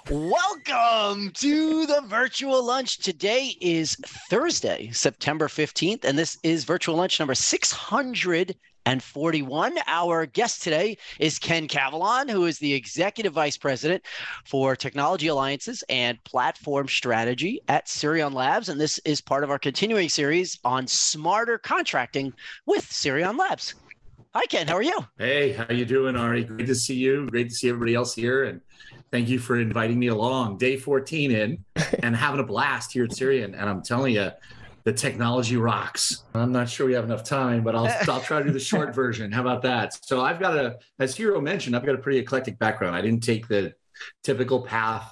Welcome to the virtual lunch. Today is Thursday, September 15th, and this is virtual lunch number 641. Our guest today is Ken Cavallon, who is the Executive Vice President for Technology Alliances and Platform Strategy at SirionLabs, and this is part of our continuing series on smarter contracting with SirionLabs. Hi, Ken. How are you? Hey, how you doing, Ari? Great to see you. Great to see everybody else here, and thank you for inviting me along. Day 14 in and having a blast here at Sirion. And I'm telling you, the technology rocks. I'm not sure we have enough time, but I'll try to do the short version. How about that? So I've got as Hero mentioned, I've got a pretty eclectic background. I didn't take the typical path.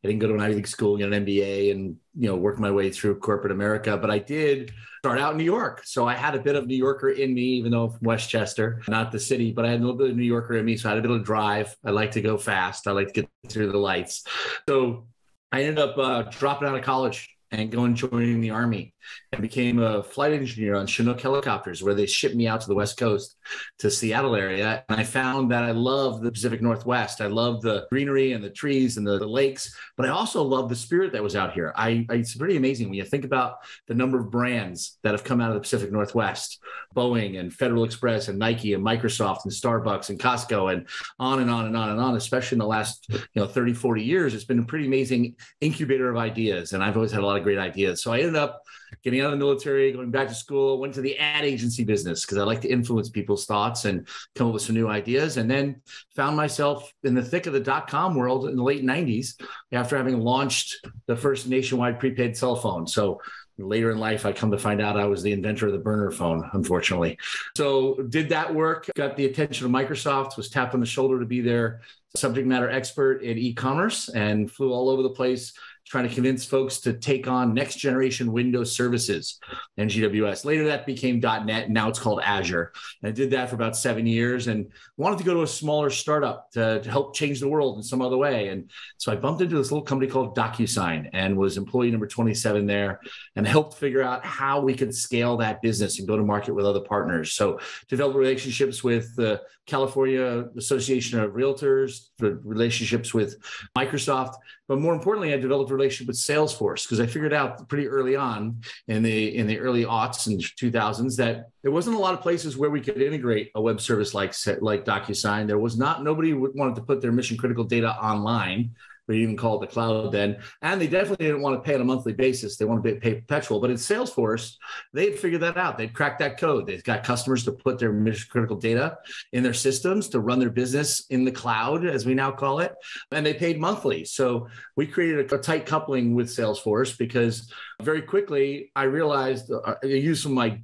I didn't go to an Ivy League school, get an MBA, and work my way through corporate America. But I did start out in New York, so I had a bit of New Yorker in me, even though I'm from Westchester, not the city. But I had a little bit of New Yorker in me, so I had a bit of drive. I like to go fast. I like to get through the lights. So I ended up dropping out of college and joining the Army, and became a flight engineer on Chinook helicopters, where they shipped me out to the West Coast, to Seattle area. And I found that I love the Pacific Northwest. I love the greenery and the trees and the lakes, but I also love the spirit that was out here. It's pretty amazing when you think about the number of brands that have come out of the Pacific Northwest: Boeing and Federal Express and Nike and Microsoft and Starbucks and Costco, and on and on and on and on, especially in the last 30, 40 years. It's been a pretty amazing incubator of ideas. And I've always had a lot of great ideas. So I ended up getting out of the military, going back to school, went to the ad agency business because I like to influence people's thoughts and come up with some new ideas. And then found myself in the thick of the dot-com world in the late 90s after having launched the first nationwide prepaid cell phone. So later in life, I come to find out I was the inventor of the burner phone, unfortunately. So did that work, got the attention of Microsoft, was tapped on the shoulder to be their subject matter expert in e-commerce, and flew all over the place trying to convince folks to take on next generation Windows services and GWS. Later, that became .NET, and now it's called Azure. And I did that for about 7 years and wanted to go to a smaller startup to help change the world in some other way. And so I bumped into this little company called DocuSign and was employee number 27 there, and helped figure out how we could scale that business and go to market with other partners. So develop relationships with the California Association of Realtors, relationships with Microsoft, but more importantly, I developed a relationship with Salesforce, because I figured out pretty early on in the early aughts and 2000s that there wasn't a lot of places where we could integrate a web service like DocuSign. There was nobody wanted to put their mission critical data online. We even call it the cloud then. And they definitely didn't want to pay on a monthly basis. They wanted to pay perpetual. But in Salesforce, they'd figured that out. They'd cracked that code. They've got customers to put their mission critical data in their systems to run their business in the cloud, as we now call it. And they paid monthly. So we created a tight coupling with Salesforce, because very quickly I realized I used some of my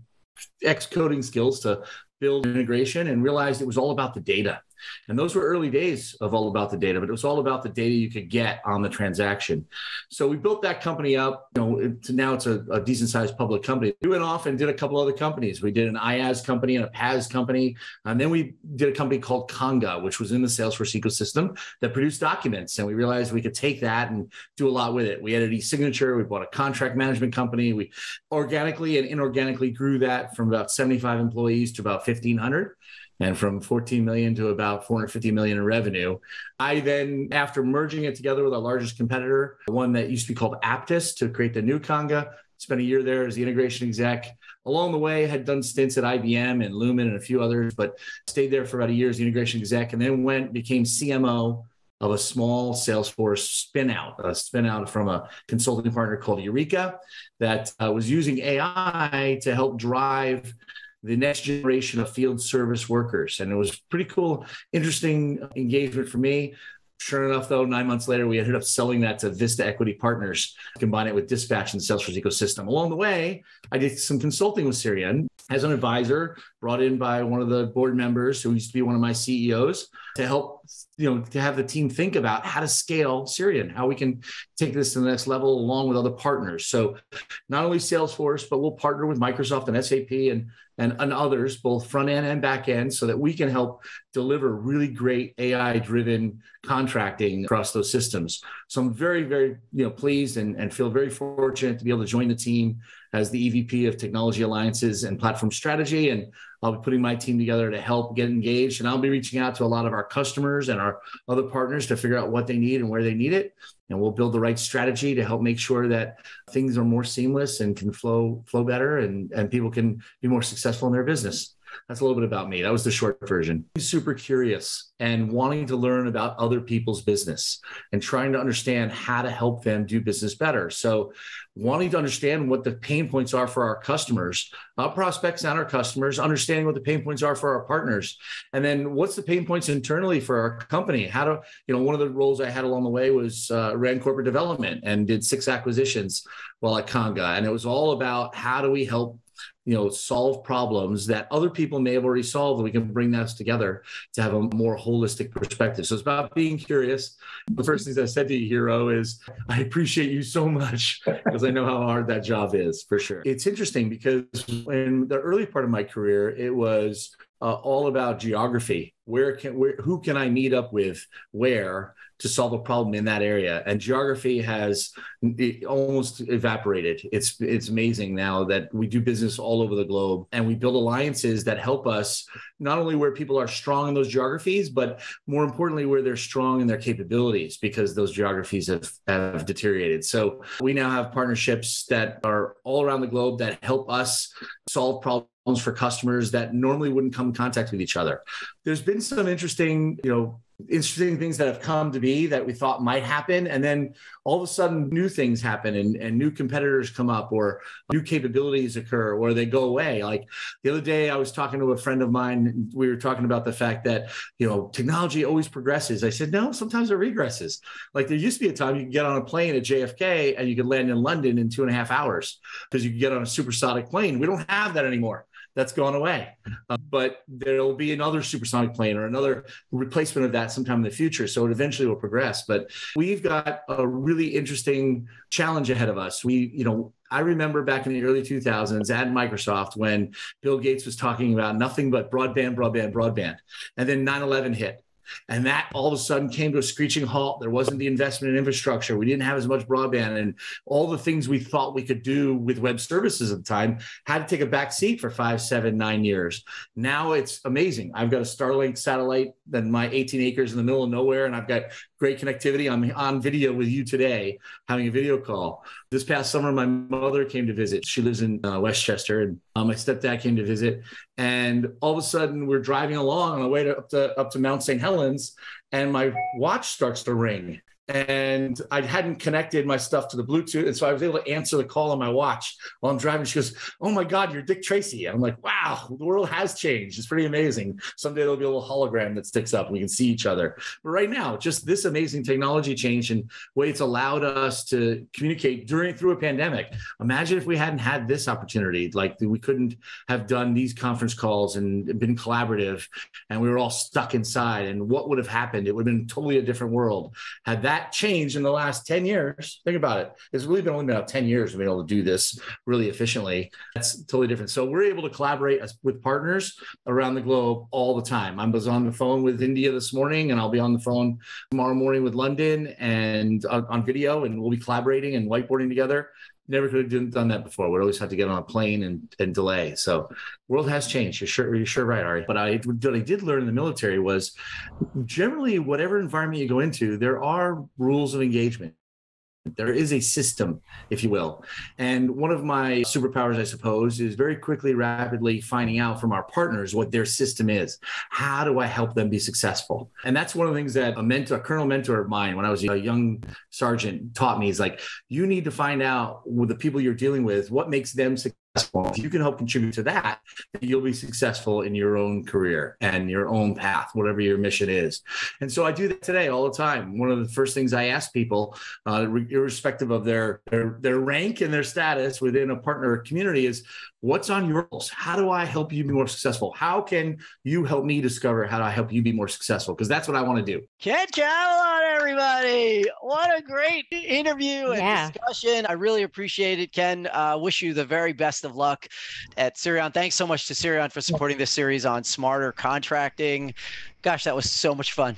ex-coding skills to build integration, and realized it was all about the data. And those were early days of all about the data, but it was all about the data you could get on the transaction. So we built that company up. Now it's a decent sized public company. We went off and did a couple other companies. We did an IaaS company and a PaaS company. And then we did a company called Conga, which was in the Salesforce ecosystem, that produced documents. And we realized we could take that and do a lot with it. We added e-signature. We bought a contract management company. We organically and inorganically grew that from about 75 employees to about 1,500. And from 14 million to about 450 million in revenue. I then, after merging it together with our largest competitor, one that used to be called Aptus, to create the new Conga, spent a year there as the integration exec. Along the way, had done stints at IBM and Lumen and a few others, but stayed there for about a year as the integration exec, and then became CMO of a small Salesforce spinout from a consulting partner called Eureka, that was using AI to help drive the next generation of field service workers. And it was pretty cool, interesting engagement for me. Sure enough, though, 9 months later, we ended up selling that to Vista Equity Partners, combine it with Dispatch and the Salesforce ecosystem. Along the way, I did some consulting with Sirion as an advisor, brought in by one of the board members who used to be one of my CEOs, to help, to have the team think about how to scale Sirion, how we can take this to the next level along with other partners. So not only Salesforce, but we'll partner with Microsoft and SAP and others, both front end and back end, so that we can help deliver really great AI-driven contracting across those systems. So I'm very, very pleased and feel very fortunate to be able to join the team as the EVP of Technology Alliances and Platform Strategy. And I'll be putting my team together to help get engaged. And I'll be reaching out to a lot of our customers and our other partners to figure out what they need and where they need it. And we'll build the right strategy to help make sure that things are more seamless and can flow better, and people can be more successful in their business. That's a little bit about me. That was the short version. Super curious and wanting to learn about other people's business and trying to understand how to help them do business better. So wanting to understand what the pain points are for our customers, our prospects and our customers, understanding what the pain points are for our partners. And then what's the pain points internally for our company? How to, one of the roles I had along the way was ran corporate development and did 6 acquisitions while at Conga. And it was all about how do we help solve problems that other people may have already solved, and we can bring those together to have a more holistic perspective. So it's about being curious. The first things I said to you, Hero, is I appreciate you so much because I know how hard that job is, for sure. It's interesting because in the early part of my career, it was all about geography. Who can I meet up with where to solve a problem in that area? And geography has almost evaporated. It's amazing now that we do business all over the globe, and we build alliances that help us not only where people are strong in those geographies, but more importantly, where they're strong in their capabilities, because those geographies have deteriorated. So we now have partnerships that are all around the globe that help us solve problems for customers that normally wouldn't come in contact with each other. There's been some interesting things that have come to be that we thought might happen. And then all of a sudden new things happen and new competitors come up, or new capabilities occur, or they go away. Like the other day, I was talking to a friend of mine. We were talking about the fact that, technology always progresses. I said, no, sometimes it regresses. Like there used to be a time you could get on a plane at JFK and you could land in London in 2.5 hours because you could get on a supersonic plane. We don't have that anymore. That's gone away. But there'll be another supersonic plane or another replacement of that sometime in the future. So it eventually will progress. But we've got a really interesting challenge ahead of us. I remember back in the early 2000s at Microsoft when Bill Gates was talking about nothing but broadband. And then 9/11 hit. And that all of a sudden came to a screeching halt. There wasn't the investment in infrastructure. We didn't have as much broadband, and all the things we thought we could do with web services at the time had to take a back seat for 5, 7, 9 years. Now it's amazing. I've got a Starlink satellite in my 18 acres in the middle of nowhere, and I've got great connectivity. I'm on video with you today, having a video call. This past summer, my mother came to visit. She lives in Westchester, and my stepdad came to visit. And all of a sudden, we're driving along on the way up to Mount St. Helens, and my watch starts to ring. And I hadn't connected my stuff to the Bluetooth. And so I was able to answer the call on my watch while I'm driving. She goes, "Oh my God, you're Dick Tracy." And I'm like, wow, the world has changed. It's pretty amazing. Someday there'll be a little hologram that sticks up and we can see each other. But right now, just this amazing technology change and way it's allowed us to communicate through a pandemic. Imagine if we hadn't had this opportunity, like we couldn't have done these conference calls and been collaborative, and we were all stuck inside. And what would have happened? It would have been totally a different world. Had that changed in the last 10 years, think about it. It's really been only about 10 years to be able to do this really efficiently. That's totally different. So we're able to collaborate with partners around the globe all the time. I was on the phone with India this morning, and I'll be on the phone tomorrow morning with London and on video, and we'll be collaborating and whiteboarding together. Never could have done that before. We'd always have to get on a plane and delay. So world has changed. You're sure right, Ari. But what I did learn in the military was generally whatever environment you go into, there are rules of engagement. There is a system, if you will. And one of my superpowers, I suppose, is very rapidly finding out from our partners what their system is. How do I help them be successful? And that's one of the things that a colonel mentor of mine, when I was a young sergeant, taught me is like, you need to find out with the people you're dealing with, what makes them successful. If you can help contribute to that, you'll be successful in your own career and your own path, whatever your mission is. And so I do that today all the time. One of the first things I ask people, irrespective of their rank and their status within a partner community, is what's on your goals? How do I help you be more successful? How can you help me discover how do I help you be more successful? Because that's what I want to do. Ken Cavallon, everybody. What a great interview and discussion. I really appreciate it, Ken. Wish you the very best of luck at Sirion. Thanks so much to Sirion for supporting this series on smarter contracting. Gosh, that was so much fun.